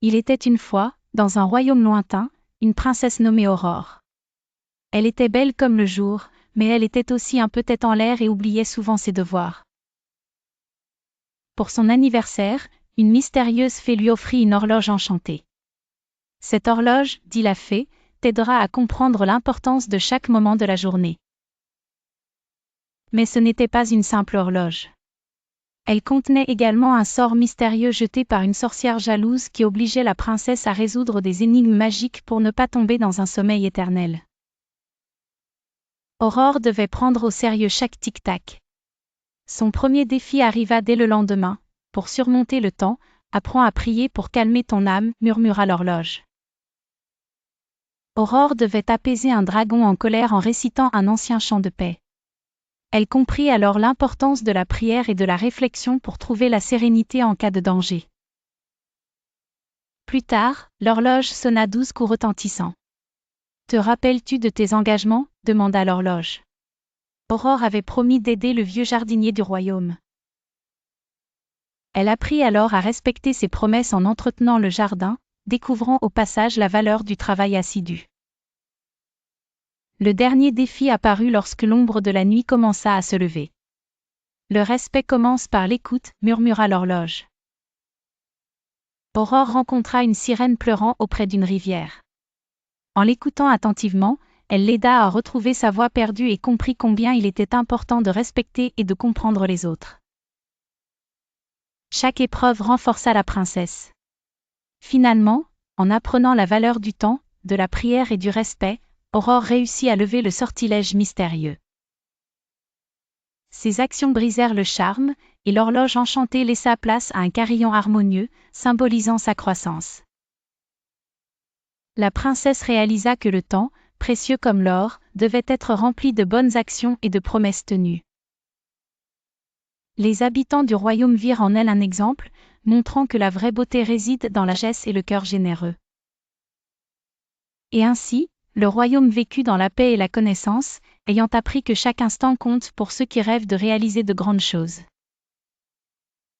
Il était une fois, dans un royaume lointain, une princesse nommée Aurore. Elle était belle comme le jour, mais elle était aussi un peu tête en l'air et oubliait souvent ses devoirs. Pour son anniversaire, une mystérieuse fée lui offrit une horloge enchantée. Cette horloge, dit la fée, t'aidera à comprendre l'importance de chaque moment de la journée. Mais ce n'était pas une simple horloge. Elle contenait également un sort mystérieux jeté par une sorcière jalouse qui obligeait la princesse à résoudre des énigmes magiques pour ne pas tomber dans un sommeil éternel. Aurore devait prendre au sérieux chaque tic-tac. Son premier défi arriva dès le lendemain. Pour surmonter le temps, apprends à prier pour calmer ton âme, murmura l'horloge. Aurore devait apaiser un dragon en colère en récitant un ancien chant de paix. Elle comprit alors l'importance de la prière et de la réflexion pour trouver la sérénité en cas de danger. Plus tard, l'horloge sonna 12 coups retentissants. « Te rappelles-tu de tes engagements ?» demanda l'horloge. Aurore avait promis d'aider le vieux jardinier du royaume. Elle apprit alors à respecter ses promesses en entretenant le jardin, découvrant au passage la valeur du travail assidu. Le dernier défi apparut lorsque l'ombre de la nuit commença à se lever. Le respect commence par l'écoute, murmura l'horloge. Aurore rencontra une sirène pleurant auprès d'une rivière. En l'écoutant attentivement, elle l'aida à retrouver sa voix perdue et comprit combien il était important de respecter et de comprendre les autres. Chaque épreuve renforça la princesse. Finalement, en apprenant la valeur du temps, de la prière et du respect, Aurore réussit à lever le sortilège mystérieux. Ses actions brisèrent le charme, et l'horloge enchantée laissa place à un carillon harmonieux, symbolisant sa croissance. La princesse réalisa que le temps, précieux comme l'or, devait être rempli de bonnes actions et de promesses tenues. Les habitants du royaume virent en elle un exemple, montrant que la vraie beauté réside dans la sagesse et le cœur généreux. Et ainsi, le royaume vécut dans la paix et la connaissance, ayant appris que chaque instant compte pour ceux qui rêvent de réaliser de grandes choses.